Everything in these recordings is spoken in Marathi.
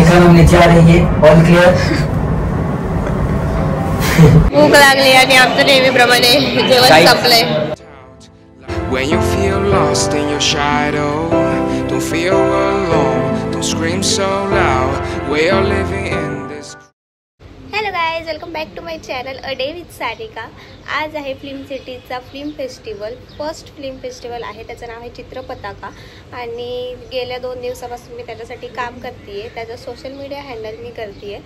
घर हम नीचे आ रही है. All clear. भूक लागली आणि आमचं नेहमीप्रमाणे जेवण संपलंय. When you feel lost in your shadow, don't feel alone, don't scream so loud, we are living in this. Hello guys, welcome back to my channel a day with Sarika. आज आहे फिल्म सिटीचा film festival. First film festival आहे, त्याचं नाव आहे चित्रपताका. आणि गेल्या 2 दिवसापासून मी त्याच्यासाठी काम करते आहे. त्याचं सोशल मीडिया हँडल मी करते आहे.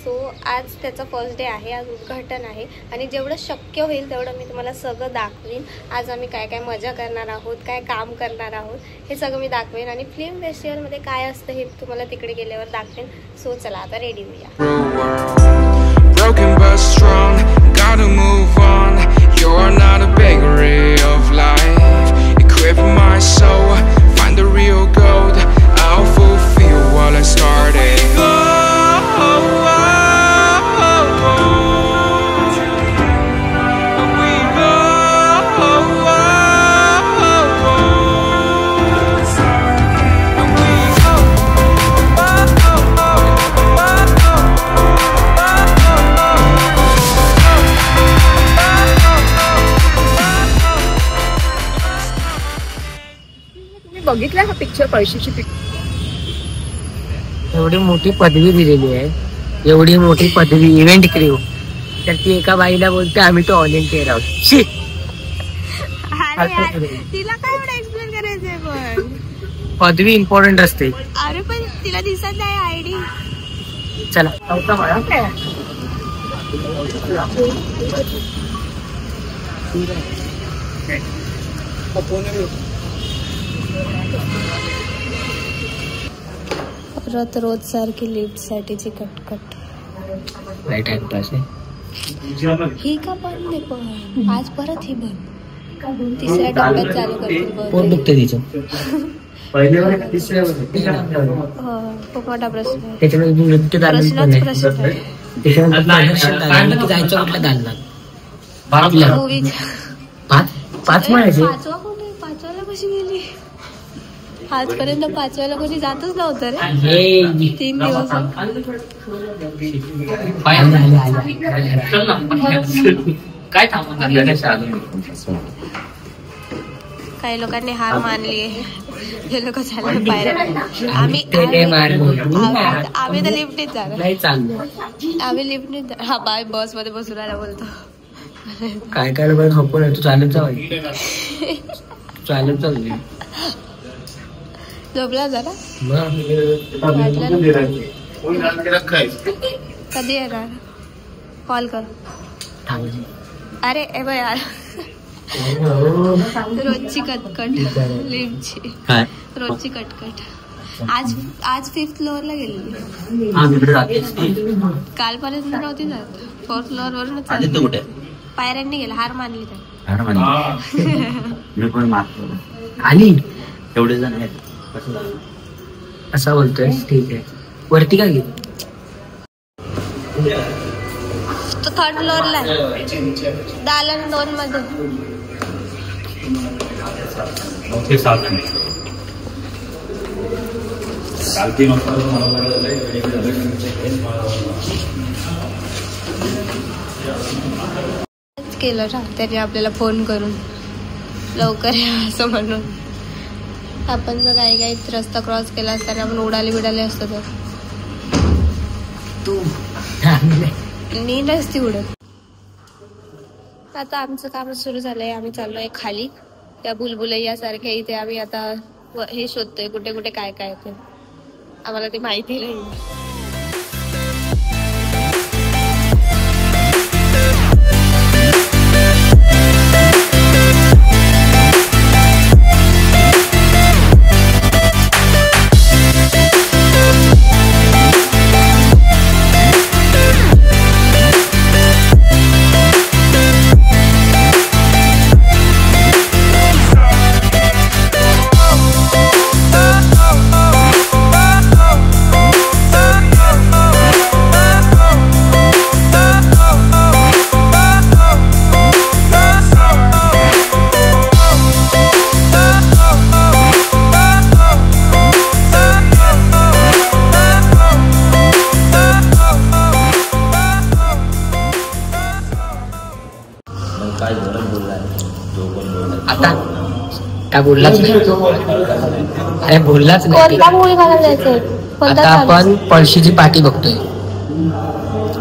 सो आज त्याचा फर्स्ट डे आहे, आज उद्घाटन आहे. आणि जेवढं शक्य होईल तेवढं मी तुम्हाला सगळं दाखवीन. आज आम्ही काय काय मजा करणार आहोत, काय काम करणार आहोत, हे सगळं मी दाखवेन. आणि फिल्म फेस्टिवलमध्ये काय असतं हे तुम्हाला तिकडे गेल्यावर दाखवेन. सो चला आता रेडी होऊया. Broken but strong, gotta move on. You're not a bakery of life. Equip my soul, find the real gold. I'll fulfill what I started. बघितला हा पिक्चर, पैशाची पिक्चर. एवढी मोठी पदवी दिलेली आहे, एवढी मोठी पदवी इव्हेंट क्रिओ, तर ती एका बाईला बोलते आम्ही तो व्हॉलेंटियर आहोत. तिला काय एवढं एक्सप्लेन करायचंय? पण पदवी इम्पॉर्टंट असते. अरे पण तिला दिसत नाही आयडी. चला परत रोज सारखी लिफ्ट साठीची कटकट. टाइमपास आहे ही का बंद आहे? पण आज परत ही बंद. तिसऱ्या टप्प्यात चालू करतील. पोट दुखते तिचं. खूप मोठा प्रश्न आहे. त्याच्यामध्ये नृत्य प्रश्नच प्रश्न आहे. त्याच्यामध्ये जायचं कुठलं दालनात मूवी 5 म्हणायचे. 5वा कोणी? 5व्याला कशी गेली? आजपर्यंत 5व्याला कोणी जातच नव्हतं रे. 3 दिवस काय थांबून. काही लोकांनी हार मानली आहे. हे लोक झाले पायऱ्या. आम्ही तर लिफ्टनेच जाणार. नाही चाललं, आम्ही लिफ्टनेच जाणार. हा बाय, बस मध्ये बसून राहायला बोलतो. काय काय लोक खपून आहे. तू चालत जाऊ, चालत चालली. झोपला जरा. कधी येणार? कॉल कर. अरे ए बाय यार, रोजची कटकट लिफ्टची, रोजची कटकट. आज 5th फ्लोअरला गेलेली. कालपर्यंत नव्हती जात. 4th फ्लोअर वरूनच चालली. पायऱ्यांनी गेला. हार मानली आली. एवढे जण असं बोलतोय. ठीक आहे, वरती का गेली? तो 3rd फ्लोअरला आहे, दालन 2 मध्ये. केलं ना त्याने आपल्याला फोन करून लवकर या असं म्हणून. आपण जर काही रस्ता क्रॉस केला असताना आपण उडाले असतो तर तू मी नसती उडत. आता आमचं काम सुरू झालंय. आम्ही चाललोय खाली त्या बुलबुलैया सारख्या. इथे आम्ही आता हे शोधतोय कुठे कुठे काय काय ते. आम्हाला ते माहिती नाही. आता काय बोललाच नाही. अरे बोललाच नाही. कोणता मूवी बघायला जायचंय? आता आपण पळशीची पाटी बघतोय.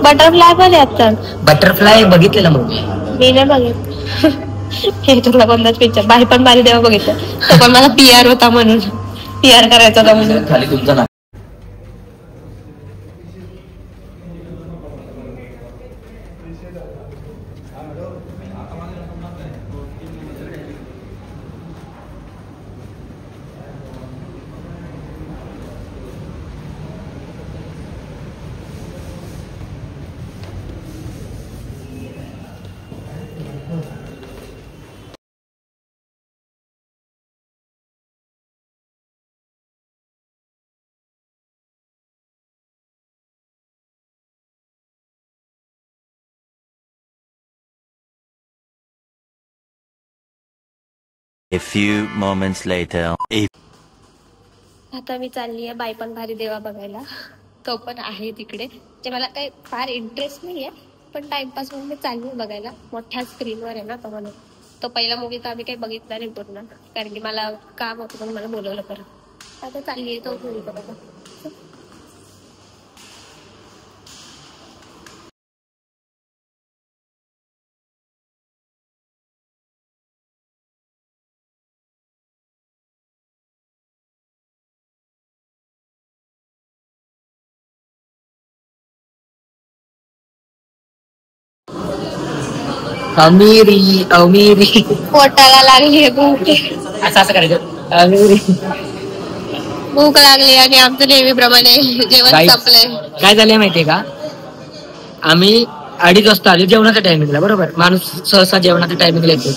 बटरफ्लाय पण आहे. बटरफ्लाय बघितलेला मूवी मी नाही बघितलं. हे तुला कोणताच पिक्चर बाई पण बारी देवा बघितलं. तो पण मला PR होता म्हणून, PR करायचा होता म्हणून. खाली तुमचा नाव. A few moments later. आता मी चालली आहे बाई पण भारी देवा बघायला. तो पण आहे तिकडे. ते मला काही फार इंटरेस्ट नाहीये, पण टाइमपास म्हणून मी चालली बघायला. मोठ्या स्क्रीनवर आहे ना तो म्हणून. तो पहिला मूवी तर आम्ही काही बघितला नाही पूर्ण, कारण की मला काम होतं म्हणून मला बोलवलं परत. आता चालली आहे तो मूवी बघायला. अमीरी अमीरी पोटाला लागली भूक. असं करायचं. अमीरी भूक लागली आणि आमचं नेहमीप्रमाणे जेवण संपलंय. काय झालंय माहितीये का, आम्ही 2:30 वाजता आलो जेवणाच्या टायमिंगला. बरोबर, माणूस सहसा जेवणाच्या टायमिंगला येतो,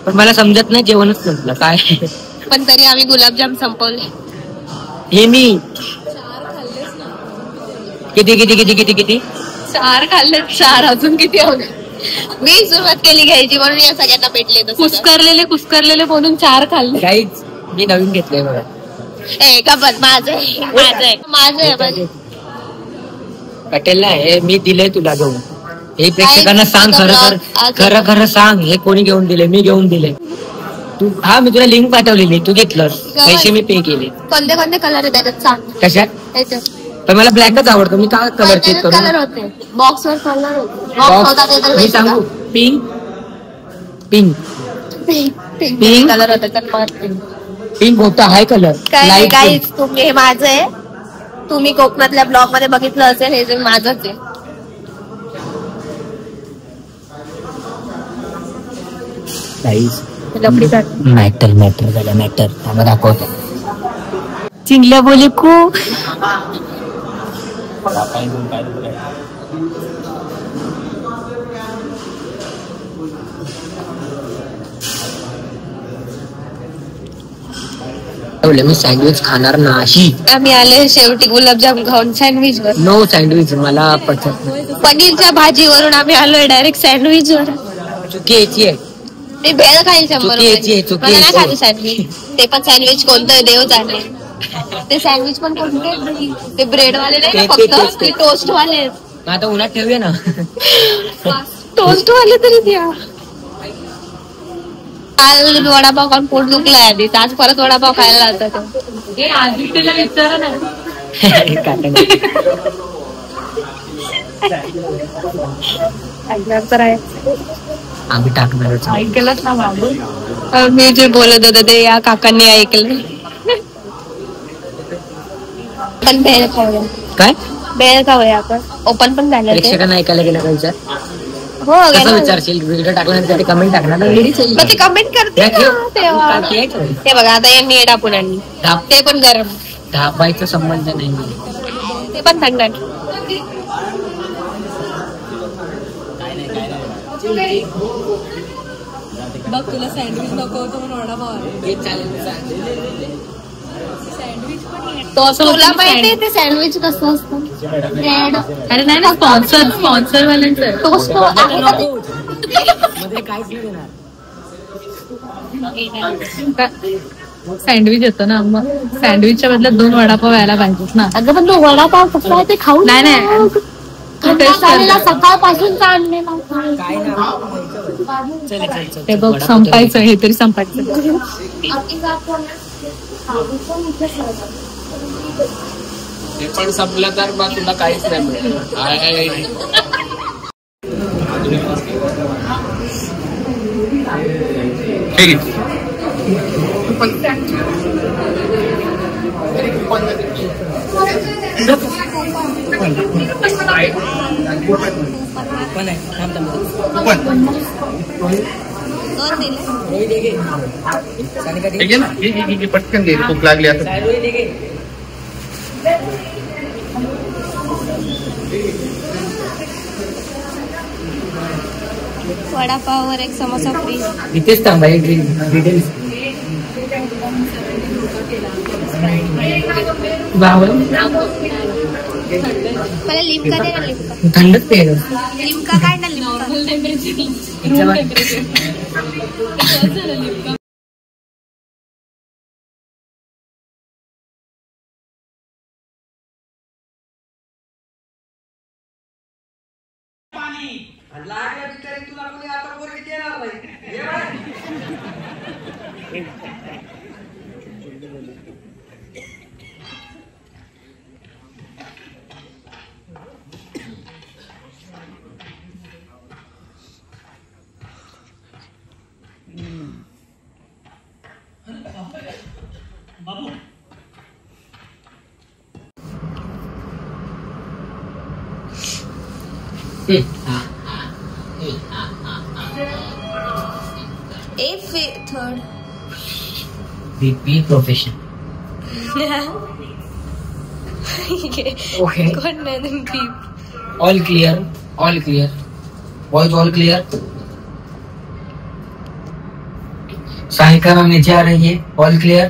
पण मला समजत नाही जेवणच संपलं काय. पण तरी आम्ही गुलाबजाम संपवले. हे मी किती किती किती किती किती 4 खाल्ले. 4 अजून किती हवे. मी सुरुवात केली घ्यायची म्हणून या सगळ्यांना भेटले. कुस्करलेले बोलून 4 खाल्ले. काहीच मी नवीन घेतलंय बघा. का बस माझं पटेलला हे मी दिलंय तुला घेऊन. हे प्रेक्षकांना सांग, खरं खरं सांग, हे कोणी घेऊन दिले? मी घेऊन दिले. तू हा मी तुला लिंक पाठवलेली, तू घेतलं, पैसे मी पे केले. कोणते कोणते कलर आहे त्याच्यात सांग. कशात? पण मला ब्लॅकच आवडतो. मी का कलर चेक करू? कलर होते बॉक्सवर कलर होते. मी सांगू पिंक पिंक पिंक कलर होता. पिंक होता हाय कलर. काय गाईज, तुम्ही हे माझं आहे. तुम्ही कोकणातल्या ब्लॉग मध्ये बघितलं असेल, हे जे माझंच आहे. मॅटर झालं. मॅटर आम्हाला दाखवतो. चिंगल्या बोले खूप मी सँडविच खाणार नाही. आम्ही आले शेवटी गुलाबजाम खाऊन सँडविच वर. नो सँडविच मला पटत. पनीरच्या भाजीवरून आम्ही आलोय डायरेक्ट सँडविच वर. चुकी यायची आहे. मी भेळ खाईल 100 रुपये. मला नाही खायचं सँडविच. ते पण सँडविच कोणतं देव जाणे. ते सँडविच पण कोणते? ते ब्रेड वाले नाही ना, फक्त ते टोस्ट वाले. आता उन्हात ठेवूया ना. टोस्ट वाले तरी द्या. काल वडापाव खाऊन पोट दुखलाय आधी, आज परत वडापाव खायला जातात. आम्ही टाकणारच. ऐकलंच ना बाबू, मी जे बोलत होते ते या काकांनी ऐकलं. पण भेळ खाऊया. काय भेळ खाऊया आपण. ओपन पण झालं. प्रेक्षकांना ऐकायला गेलं का विचार? हो कसं विचारशील? व्हिडिओ टाकल्यानंतर कमेंट टाकणार ना. ते कमेंट करते तेव्हा. ते बघा आता यांनी येडा पुण्यांनी ते पण गरम. धाबायचा संबंध नाही, ते पण थंड. बघ तुला सँडविच नको होतं म्हणून वडापाव आहे. तुला माहिती ते सँडविच कसं असतं? अरे नाही ना, स्पॉन्सर वाल्यांचं टोस्ट सँडविच येतं ना, मग सँडविचच्या बदल्यात 2 वडापाव यायला पाहिजेत ना. अगं पण तो वडापाव कसं आहे ते खाऊ. नाही सकाळपासून आणलेला. चल चल चल ते बघ संपायचं, हे तरी संपायचं. हे पण संपलं तर मग तुला काहीच नाही मिळेल. पण आहे थांब थांब. दोन दिले. रोहित दे घे. सानिका दे. ठीक आहे ना, ही पटकन दे, खूप लागली आता. रोहित दे घे. वडापाववर एक समोसा फ्री. इथेच थांबा. डिटेल्स मला लिमका दे ना. लिमका थंडच पे लिमका काय ना. Limca third BP profession. Okay कौन है beep. All clear. All clear boys. All clear. Sanika ma'am नीचे आ रही है. All clear.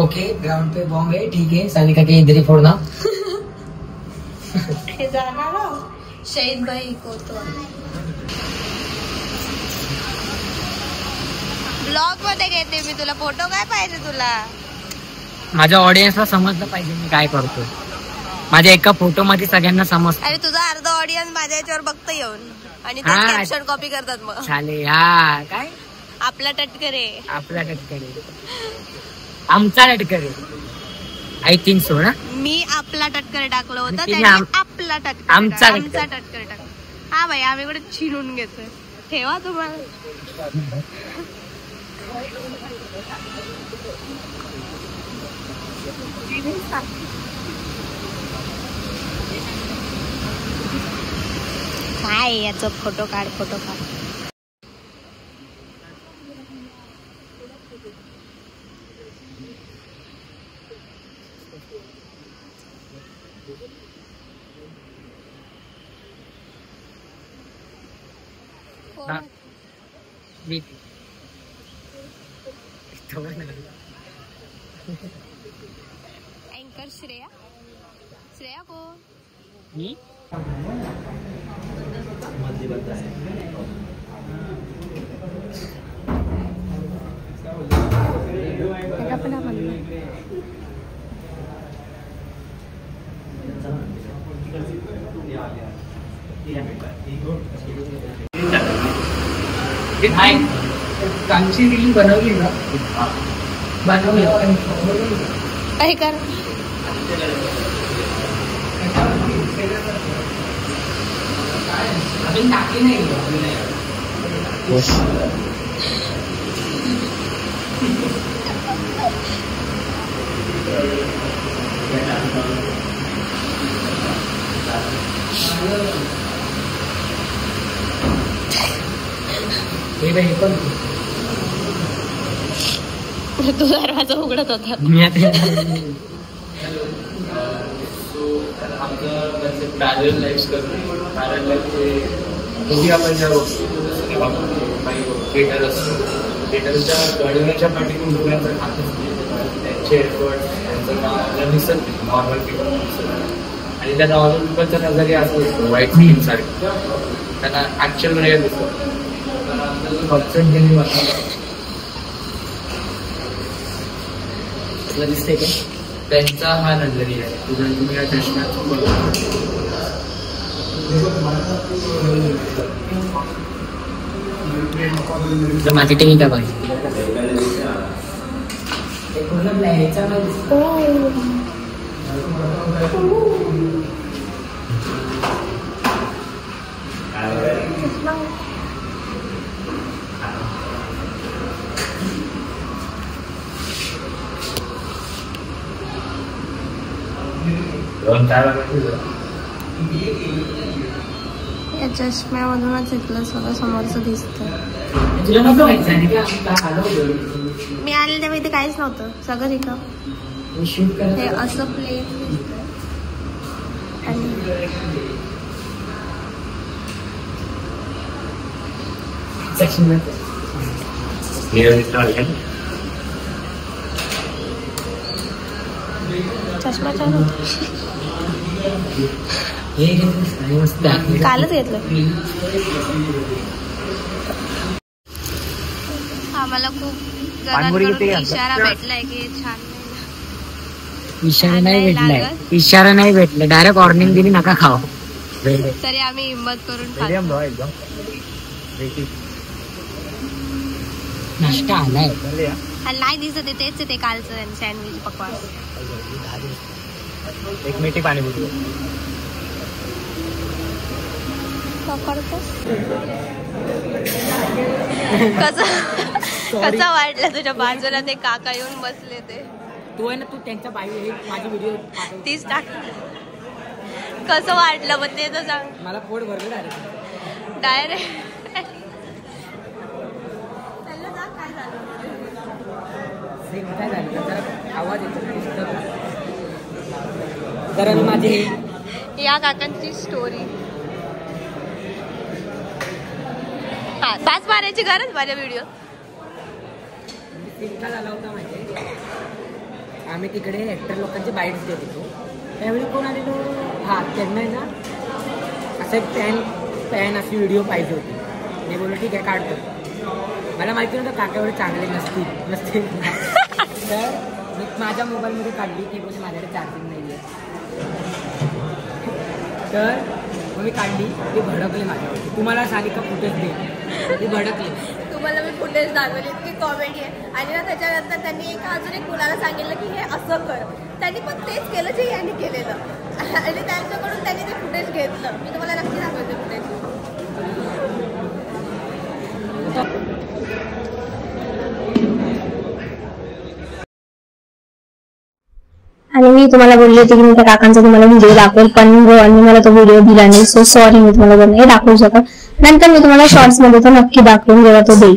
ओके ग्राउंड पे बॉम्ब है. ठीक है सानिका के इधर ही फोड़ना. हे जाणार हो. शहीद भाई कोतो ब्लॉग मध्ये घेते मी तुला. फोटो काय पाहिजे तुला. माझ्या ऑडियन्सला समजलं पाहिजे मी काय करतो. माझ्या एका फोटो मध्ये सगळ्यांना समजतं. अरे तुझा अर्धा ऑडियन्स माझ्या याच्यावर बघतं येऊन आणि ते हा. कॅप्शन कॉपी करतात. मग चाले हा काय आपला टटकरे. आपला टटकरे. आमचा टटकरे. आय थिंक सो ना. मी आपला टटकरे टाकलं होतं. तिने त्याने आपला टटकरे आमचा आमचा टटकरे टाकला. हा भाई आम्ही इकडे चिरून घेतोय. ठेवा तुम्हाला. काय याचं फोटो काढ. फोटो काढ. एंकर श्रेया. श्रेया को मी कांची रील बनवली ना. बनवली काय कर. अजून टाकली नाही. हे पण तू दरवाजा उघडत होता. मी आता पॅरल लाईव्ह करतो. पॅरल लाईव्ह आपण ज्या थिएटर असतो थिएटरच्या घडवण्याच्या पाठीतून डोळ्यांचं खातं त्यांचे एफर्ट त्यांचं नाव दिसत नॉर्मल पीपल आणि त्या नॉर्मल पीपलचा नजरिया असं असतो व्हाईट स्किन सारखं. त्यांना ऍक्च्युअल मध्ये दिसतं. दिसते का. त्यांचा हा नजरिया आहे. तुम्ही या चष्म्यात माझी टीव्ही काय पाहिजे या चष्म्यामधूनच इथलं सगळं समोरचं दिसतं. मी आले तेव्हा इथे काहीच नव्हतं, सगळं इथं हे असं प्लेन आणि चष्मा छान होता. कालच घेतलं. आम्हाला खूप जणांकडून इशारा भेटलाय की छान इशारा नाही भेटलाय डायरेक्ट वॉर्निंग दिली नका खाऊ. तरी आम्ही हिंमत करून खातो. नाश्ता आलाय नाही दिसत तेच ते कालचं सँडविच पकवान. एक मिनिट पाणीपुरी कसं वाटलं तुझ्या बाजूला ते काका येऊन बसले ते? तू आहे ना, तू त्यांच्या बाई माझी व्हिडिओ तीच टाक. कसं वाटलं मग ते तर सांग. मला पोट भरलं डायरेक्ट काय झालं जरा आवाज येतो जरा माझी या काकांची स्टोरी. पाच मारायची गरज माझ्या व्हिडिओ काय झाला होता माहिती. आम्ही तिकडे ऍक्टर लोकांचे बाईट्स देत होतो. त्यावेळी कोण आलेलो, हा त्यांना ना असं एक पॅन अशी व्हिडिओ पाहिजे होती. मी बोललो ठीक आहे काढतो. मला माहिती नव्हतं काका एवढे चांगले नसतील तर मी माझ्या मोबाईलमध्ये काढली की बोलले माझ्याकडे चार्जिंग नाही आहे. तर मग मी काढली, ते भडकले माझ्यावरती. तुम्हाला सारिका फुटेज दे, ते भडकले. तुम्हाला मी फुटेज दाखवली, इतकी कॉमेडी आहे. आणि ना त्याच्यानंतर त्यांनी अजून एक मुलाला सांगितलं की हे असं कर. त्यांनी पण तेच केलं जे यांनी केलेलं आणि त्यांच्याकडून त्यांनी ते फुटेज घेतलं. मी तुम्हाला नक्की दाखवते फुटेज. आणि मी तुम्हाला बोलली होती की मी त्या काकांचा तुम्हाला व्हिडिओ दाखवेल, पण रोहनने मला तो व्हिडिओ दिला नाही. सो सॉरी, मी तुम्हाला नाही दाखवू शकत. नंतर मी तुम्हाला शॉर्ट्स मध्ये तो नक्की दाखवेन जेव्हा तो देईल.